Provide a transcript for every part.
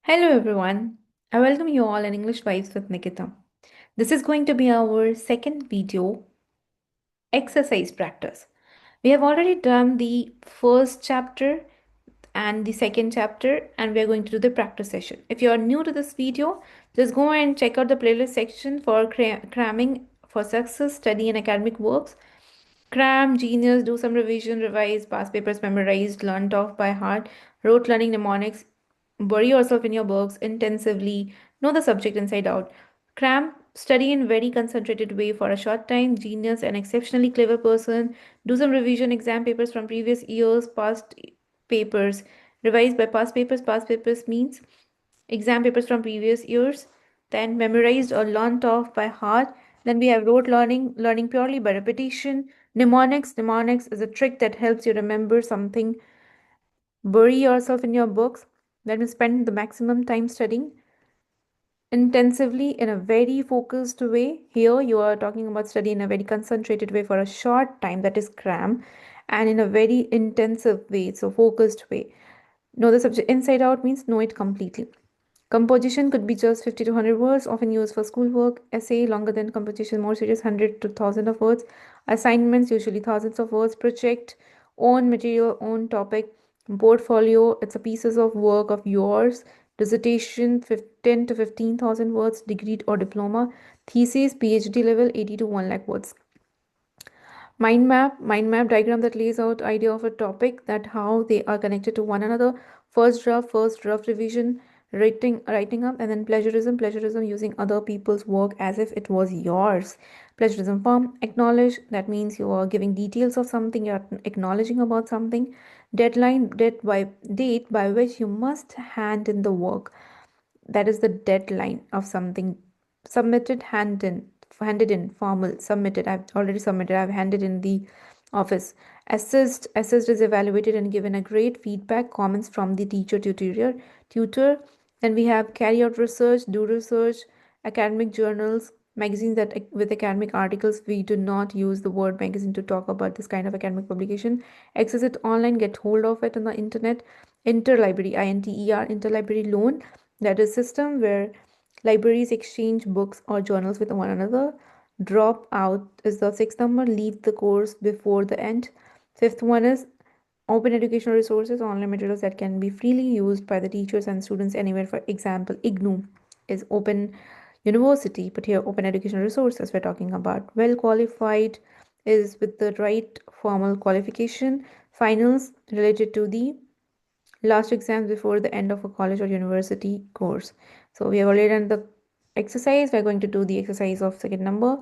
Hello everyone. I welcome you all in English Vibes with Nikita. This is going to be our second video exercise practice. We have already done the first chapter and the second chapter, and we are going to do the practice session. If you are new to this video, just go and check out the playlist section for cramming for success, study, and academic works. Cram, genius, do some revision, revise, past papers memorized, learnt off by heart, rote learning mnemonics, bury yourself in your books intensively, know the subject inside out. Cram, study in very concentrated way for a short time, genius, an exceptionally clever person, do some revision exam papers from previous years, past papers, revise by past papers means exam papers from previous years, then memorized or learnt off by heart. Then we have rote learning, learning purely by repetition. Mnemonics is a trick that helps you remember something. Bury yourself in your books. Then we spend the maximum time studying intensively in a very focused way. Here you are talking about study in a very concentrated way for a short time, that is cram, and in a very intensive way, so focused way. Know the subject inside out means know it completely. Composition could be just 50 to 100 words, often used for schoolwork. Essay, longer than composition, more serious, 100 to 1000 of words. Assignments, usually thousands of words. Project, own material, own topic. Portfolio, it's a pieces of work of yours. Dissertation, 10 to 15,000 words, degree or diploma. Thesis, PhD level, 80 to 1 lakh words. Mind map diagram that lays out idea of a topic, that how they are connected to one another. First draft revision, writing up, and then plagiarism using other people's work as if it was yours. Plagiarism form, acknowledge, that means you are giving details of something, you are acknowledging about something. Deadline, date by which you must hand in the work, that is the deadline of something. Submitted, handed in, formal, submitted, I've already submitted, I've handed in the office. Assessed is evaluated and given a great feedback, comments from the tutor. Then we have carry out research, do research. Academic journals, magazines, that with academic articles, we do not use the word magazine to talk about this kind of academic publication. Access it online, get hold of it on the internet. Interlibrary, interlibrary loan, that is system where libraries exchange books or journals with one another. Drop out is the sixth number, leave the course before the end. Fifth one is open educational resources, online materials that can be freely used by the teachers and students anywhere. For example, IGNU is open university, but here open educational resources we're talking about. Well qualified is with the right formal qualification. Finals related to the last exams before the end of a college or university course. So we have already done the exercise. We're going to do the exercise of second number.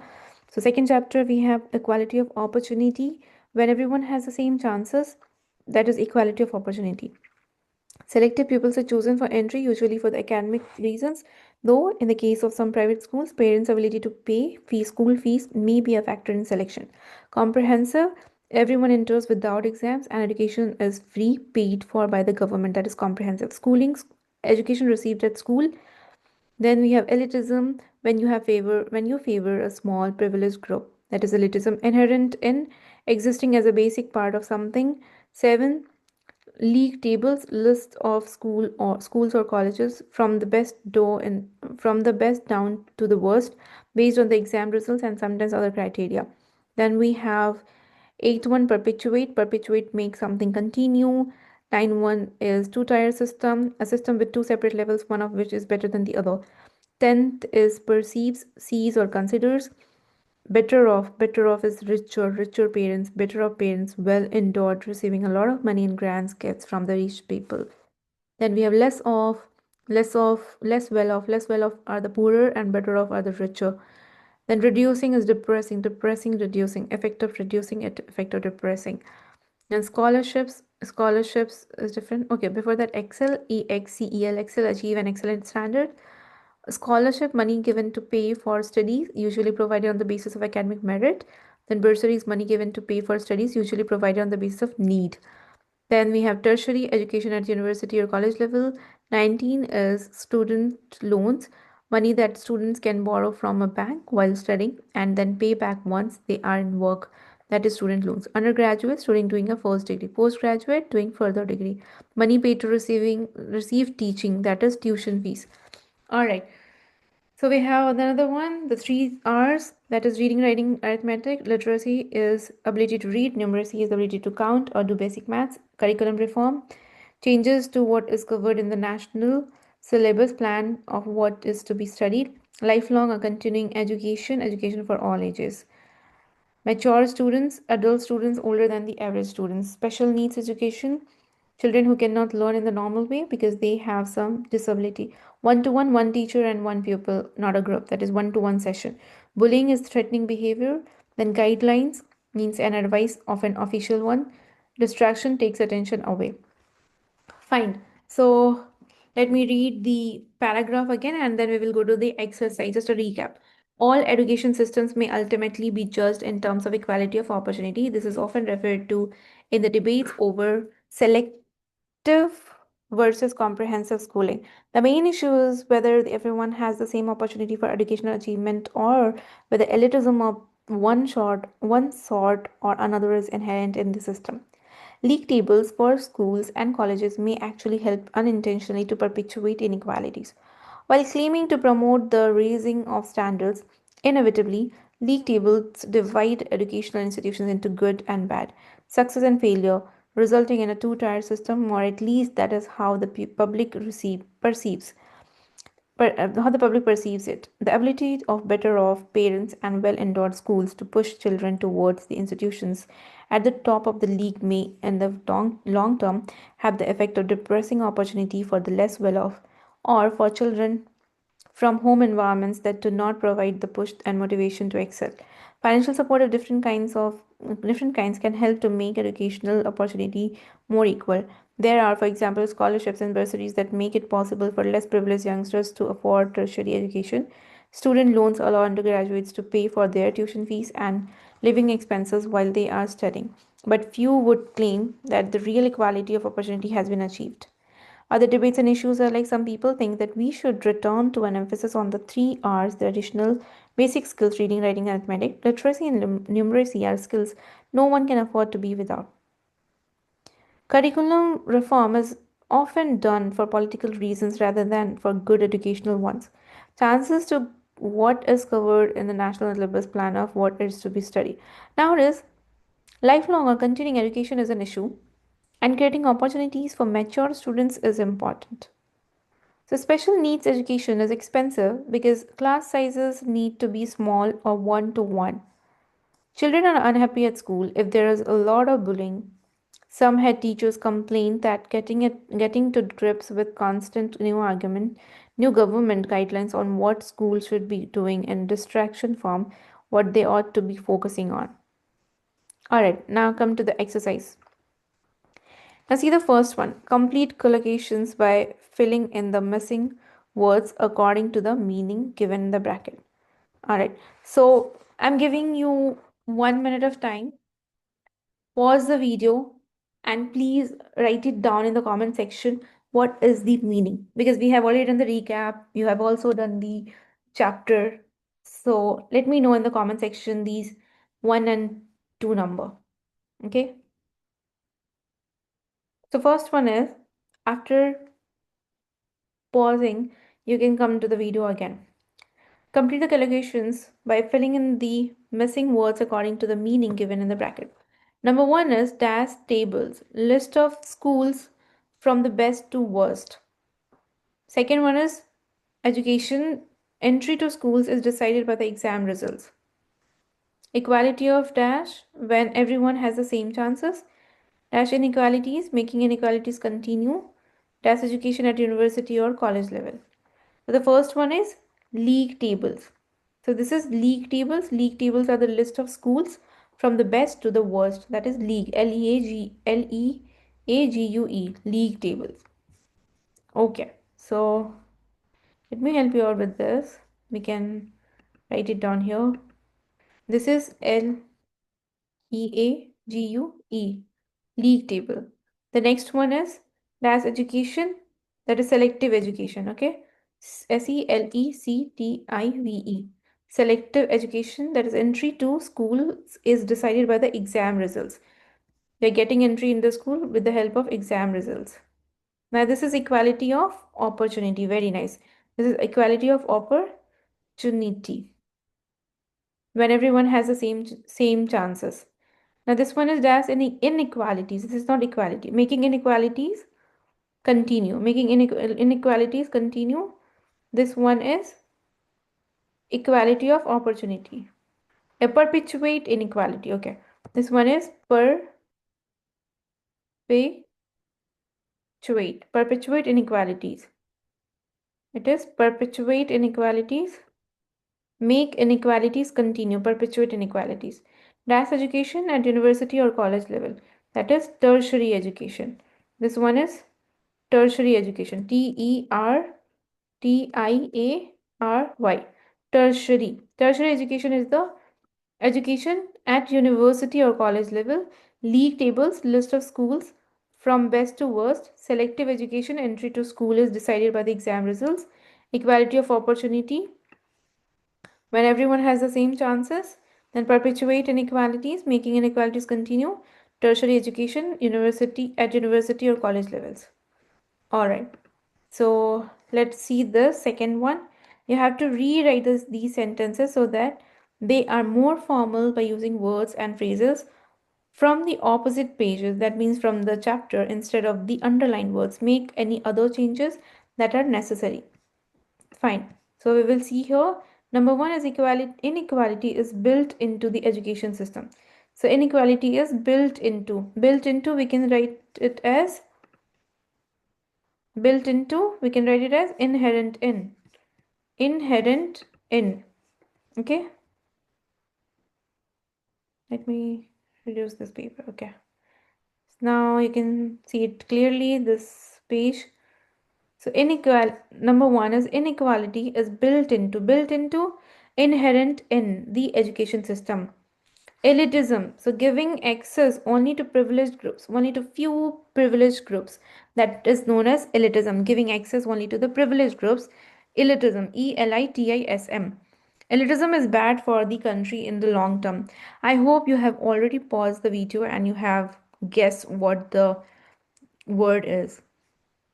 So second chapter, we have equality of opportunity. When everyone has the same chances, that is equality of opportunity. Selective pupils are chosen for entry, usually for the academic reasons, though in the case of some private schools, parents' ability to pay school fees may be a factor in selection. Comprehensive, everyone enters without exams and education is free, paid for by the government, that is comprehensive. Schooling, education received at school. Then we have elitism, when you favor a small privileged group, that is elitism, inherent in existing as a basic part of something. 7, league tables, list of schools or colleges from the best down to the worst, based on the exam results and sometimes other criteria. Then we have eighth one, perpetuate makes something continue. 9 1 is two-tier system, a system with two separate levels, one of which is better than the other. 10th is perceives, sees, or considers. Better off is richer parents, better off parents, well-endowed, receiving a lot of money in grants, gifts from the rich people. Then we have less well off are the poorer, and better off are the richer. Then reducing is depressing, reducing, effect of reducing it, effect of depressing. And scholarships is different. Okay, before that, excel, excel, excel, achieve an excellent standard. Scholarship, money given to pay for studies, usually provided on the basis of academic merit. Then bursaries, money given to pay for studies, usually provided on the basis of need. Then we have tertiary education at university or college level. 19 is student loans, money that students can borrow from a bank while studying and then pay back once they are in work. that is student loans. Undergraduate, student doing a first degree. Postgraduate, doing further degree. Money paid to receive teaching, that is tuition fees. All right. So we have another one, the three R's, that is reading, writing, arithmetic. Literacy is ability to read. Numeracy is ability to count or do basic maths. Curriculum reform, changes to what is covered in the national syllabus plan of what is to be studied. Lifelong or continuing education, education for all ages. Mature students, adult students older than the average students. Special needs education, children who cannot learn in the normal way because they have some disability. One to one teacher and one pupil, not a group. That is one to one session. Bullying is threatening behavior. Then guidelines means an advice of an official one. Distraction takes attention away. Fine. So let me read the paragraph again and then we will go to the exercise. Just a recap. All education systems may ultimately be judged in terms of equality of opportunity. This is often referred to in the debates over selective versus comprehensive schooling. The main issue is whether everyone has the same opportunity for educational achievement or whether elitism of one sort or another is inherent in the system. League tables for schools and colleges may actually help unintentionally to perpetuate inequalities. While claiming to promote the raising of standards, inevitably, league tables divide educational institutions into good and bad, success and failure, resulting in a two-tier system, or at least that is how the perceives how the public perceives it. The ability of better off parents and well endowed schools to push children towards the institutions at the top of the league may, in the long term, have the effect of depressing opportunity for the less well off or for children from home environments that do not provide the push and motivation to excel. Financial support of different kinds can help to make educational opportunity more equal. There are, for example, scholarships and bursaries that make it possible for less privileged youngsters to afford tertiary education. Student loans allow undergraduates to pay for their tuition fees and living expenses while they are studying. But few would claim that the real equality of opportunity has been achieved. Other debates and issues are like some people think that we should return to an emphasis on the three R's, the additional basic skills reading, writing, arithmetic. Literacy and numeracy are skills no one can afford to be without. Curriculum reform is often done for political reasons rather than for good educational ones. Chances to what is covered in the national syllabus plan of what is to be studied. Nowadays, lifelong or continuing education is an issue, and creating opportunities for mature students is important. So, special needs education is expensive because class sizes need to be small or one to one. Children are unhappy at school if there is a lot of bullying. Some head teachers complain that getting to grips with constant new government guidelines on what schools should be doing and distraction from what they ought to be focusing on. Alright, now come to the exercise. Now see the first one. Complete collocations by filling in the missing words according to the meaning given in the bracket. Alright, so I'm giving you 1 minute of time. Pause the video and please write it down in the comment section what is the meaning, because we have already done the recap, you have also done the chapter. So let me know in the comment section these 1 and 2 number. Okay, so first one is, after pausing you can come to the video again. Complete the calculations by filling in the missing words according to the meaning given in the bracket. Number one is dash tables, list of schools from the best to worst. Second one is education, entry to schools is decided by the exam results. Equality of dash, when everyone has the same chances. Dash inequalities, making inequalities continue. Dash education at university or college level. So the first one is league tables. So this is league tables. League tables are the list of schools from the best to the worst. That is league. League. League tables. Okay. So let me help you out with this. We can write it down here. This is League. League table. The next one is that's education. That is selective education. Okay. Selective. Selective education, that is entry to schools, is decided by the exam results. You're getting entry in the school with the help of exam results. Now, this is equality of opportunity. Very nice. This is equality of opportunity. When everyone has the same chances. Now, this one is dash inequalities. This is not equality. Making inequalities continue. Making inequalities continue. This one is equality of opportunity. A perpetuate inequality. Okay. This one is perpetuate inequalities. It is perpetuate inequalities. Make inequalities continue. Perpetuate inequalities. Dash education at university or college level. That is tertiary education. This one is tertiary education. Tertiary. Tertiary. Tertiary education is the education at university or college level. League tables, list of schools from best to worst. Selective education, entry to school is decided by the exam results. Equality of opportunity, when everyone has the same chances. Then perpetuate inequalities, making inequalities continue. Tertiary education, university or college levels. All right. So let's see the second one. You have to rewrite these sentences so that they are more formal by using words and phrases from the opposite pages, that means from the chapter, instead of the underlined words. Make any other changes that are necessary. Fine. So we will see here. Number one is equality. Inequality is built into the education system. So inequality is built into. Built into, we can write it as built into. We can write it as inherent in. Inherent in. Okay. Let me reduce this paper. Okay. Now you can see it clearly. This page. So number one is inequality is built into inherent in the education system. Elitism, so giving access only to privileged groups, only to few privileged groups, that is known as elitism. Giving access only to the privileged groups, elitism. Elitism. Elitism is bad for the country in the long term. I hope you have already paused the video and you have guessed what the word is.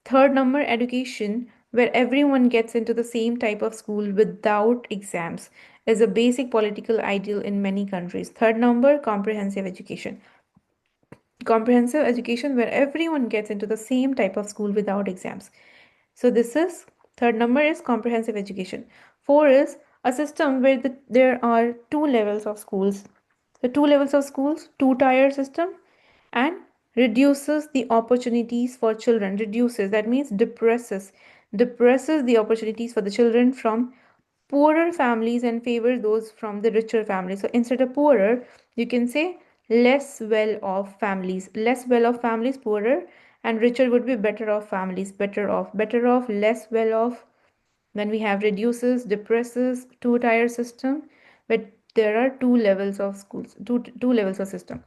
Third number, education, where everyone gets into the same type of school without exams, is a basic political ideal in many countries. Third number, comprehensive education. Comprehensive education, where everyone gets into the same type of school without exams. So this is third number is comprehensive education. Four is a system where there are two levels of schools. The two levels of schools, two-tier system, and reduces the opportunities for children. Reduces, that means depresses the opportunities for the children from poorer families and favors those from the richer families. So instead of poorer, you can say less well off families. Less well off families, poorer, and richer would be better off families. Better off, less well off. Then we have reduces, depresses, two-tier system, but there are two levels of schools, two levels of system.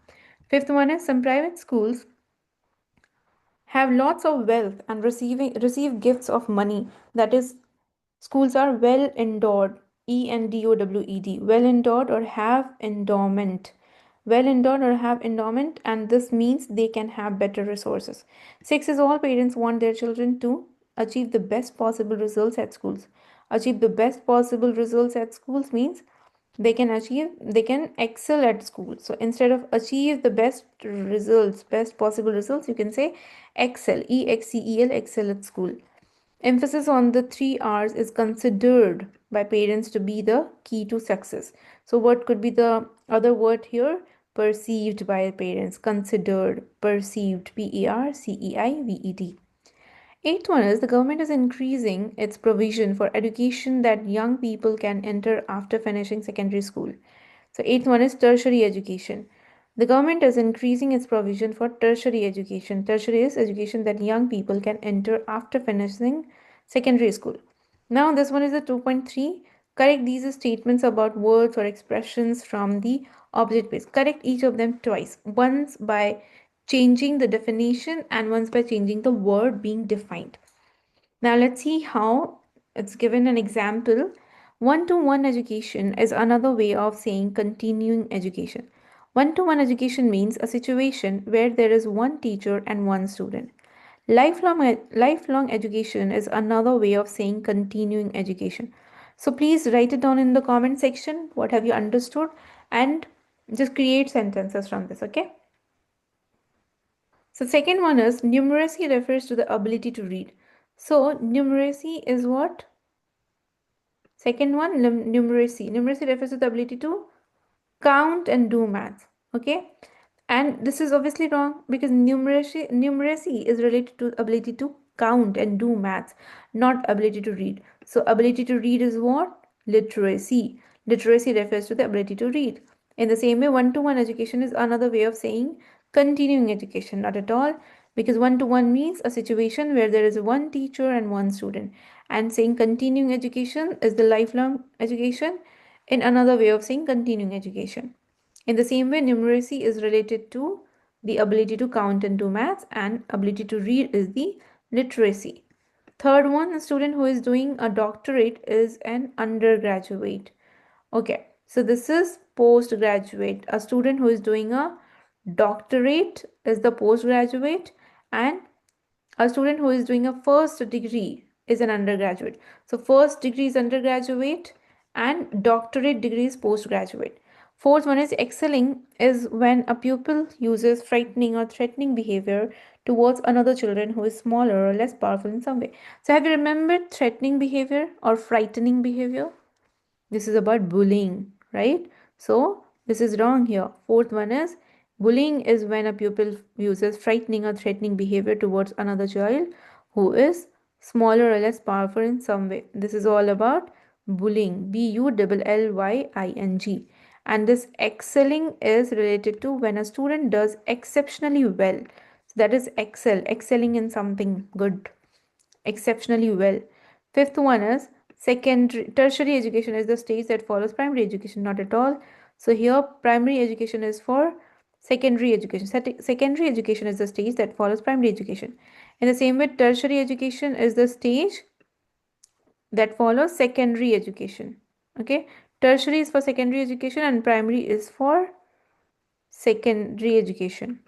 Fifth one is some private schools have lots of wealth and receive gifts of money. That is, schools are well endowed, endowed, well endowed or have endowment. Well endowed or have endowment, and this means they can have better resources. Six is all parents want their children to achieve the best possible results at schools. Achieve the best possible results at schools means they can excel at school. So instead of achieve the best possible results, you can say excel, excel at school. Emphasis on the three R's is considered by parents to be the key to success. So what could be the other word here? Perceived by parents. Considered, perceived, perceived. Eighth one is the government is increasing its provision for education that young people can enter after finishing secondary school. So eighth one is tertiary education. The government is increasing its provision for tertiary education. Tertiary is education that young people can enter after finishing secondary school. Now this one is the 2.3. Correct these statements about words or expressions from the object page. Correct each of them twice. Once by changing the definition and once by changing the word being defined. Now let's see how it's given an example. One-to-one education is another way of saying continuing education. One-to-one education means a situation where there is one teacher and one student. Lifelong education is another way of saying continuing education. So please write it down in the comment section. What have you understood? And just create sentences from this, okay? So second one is numeracy refers to the ability to read. So numeracy is what? Second one, numeracy. Numeracy refers to the ability to count and do math. Okay, and this is obviously wrong because numeracy is related to ability to count and do maths, not ability to read. So ability to read is what? Literacy. Literacy refers to the ability to read. In the same way, one-to-one education is another way of saying continuing education. Not at all, because one-to-one means a situation where there is one teacher and one student, and saying continuing education is the lifelong education, in another way of saying continuing education. In the same way, numeracy is related to the ability to count and do maths, and ability to read is the literacy. Third one, a student who is doing a doctorate is an undergraduate. Okay, so this is postgraduate. A student who is doing a doctorate is the postgraduate, and a student who is doing a first degree is an undergraduate. So first degree is undergraduate and doctorate degree is postgraduate. Fourth one is excelling is when a pupil uses frightening or threatening behavior towards another children who is smaller or less powerful in some way. So have you remembered threatening behavior or frightening behavior? This is about bullying, right? So this is wrong here. Fourth one is bullying is when a pupil uses frightening or threatening behavior towards another child who is smaller or less powerful in some way. This is all about bullying. Bullying. And this excelling is related to when a student does exceptionally well. So that is excelling in something good, exceptionally well. Fifth one is tertiary education is the stage that follows primary education. Not at all. So here primary education is for secondary education. Secondary education is the stage that follows primary education. In the same way, tertiary education is the stage that follows secondary education. Okay, tertiary is for secondary education and primary is for secondary education.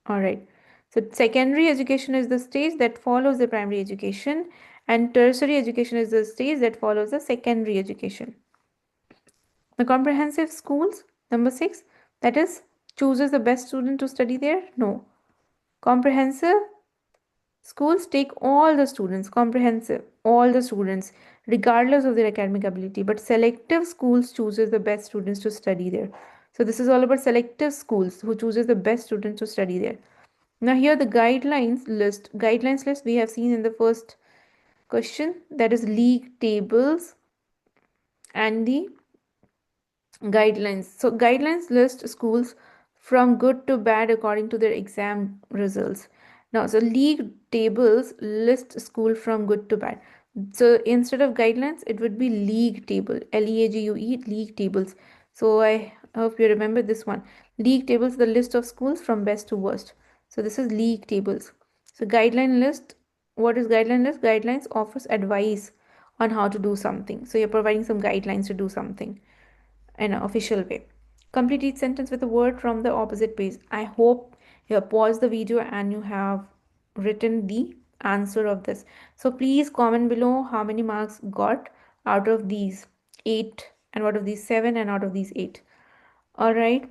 All right. So secondary education is the stage that follows the primary education, and tertiary education is the stage that follows the secondary education. The comprehensive schools, number 6, that is chooses the best student to study there? No. Comprehensive schools take all the students, comprehensive, all the students, regardless of their academic ability. But selective schools chooses the best students to study there. So this is all about selective schools who chooses the best students to study there. Now here the guidelines list we have seen in the first question, that is league tables and the guidelines. So guidelines list schools from good to bad according to their exam results. Now, so league tables list school from good to bad. So instead of guidelines, it would be league table. League, league tables. So I hope you remember this one. League tables, the list of schools from best to worst. So this is league tables. So guideline list. What is guideline list? Guidelines offers advice on how to do something. So you're providing some guidelines to do something in an official way. Complete each sentence with a word from the opposite page. I hope you have paused the video and you have written the answer of this. So please comment below how many marks got out of these 8 and out of these 7 and out of these 8. All right.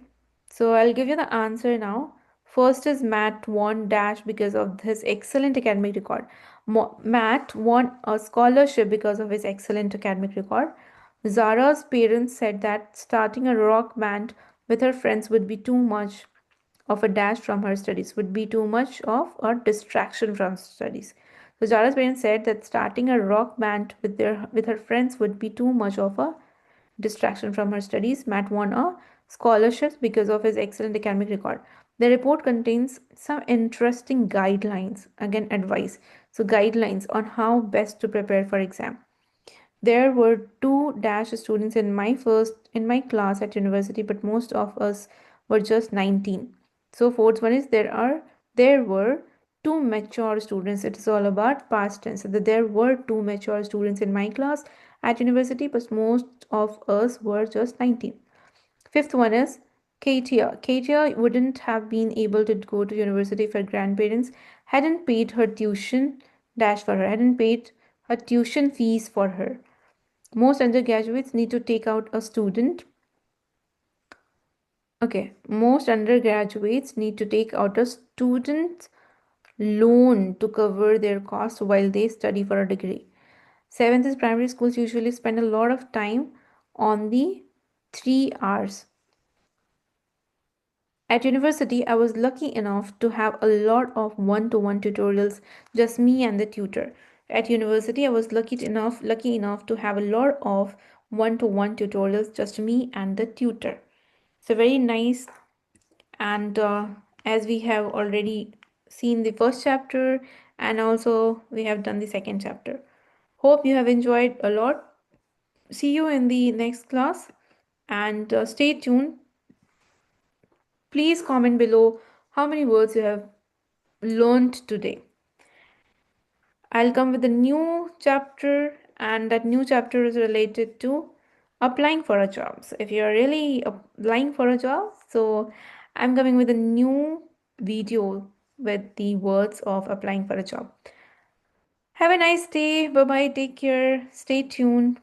So I'll give you the answer now. First is Matt won dash because of his excellent academic record. Matt won a scholarship because of his excellent academic record. Zara's parents said that starting a rock band with her friends would be too much of a dash from her studies, would be too much of a distraction from studies. So Zara's parents said that starting a rock band with her friends would be too much of a distraction from her studies. Matt won a scholarship because of his excellent academic record. The report contains some interesting guidelines, again advice. So guidelines on how best to prepare for exam. There were two dash students in my class at university, but most of us were just 19. So fourth one is there were two mature students. It is all about past tense. So there were two mature students in my class at university, but most of us were just 19. Fifth one is Katia. Katia wouldn't have been able to go to university if her grandparents hadn't paid her tuition dash for her, hadn't paid her tuition fees for her. Most undergraduates need to take out a student. Okay, most undergraduates need to take out a student loan to cover their costs while they study for a degree. Seventh is primary schools usually spend a lot of time on the 3 hours. At university, I was lucky enough to have a lot of one-to-one tutorials, just me and the tutor. At university, I was lucky enough to have a lot of one-to-one tutorials, just me and the tutor. So very nice. And as we have already seen the first chapter, and also we have done the second chapter. Hope you have enjoyed a lot. See you in the next class, and stay tuned. Please comment below how many words you have learned today. I'll come with a new chapter, and that new chapter is related to applying for a job. So if you're really applying for a job, so I'm coming with a new video with the words of applying for a job. Have a nice day. Bye bye. Take care. Stay tuned.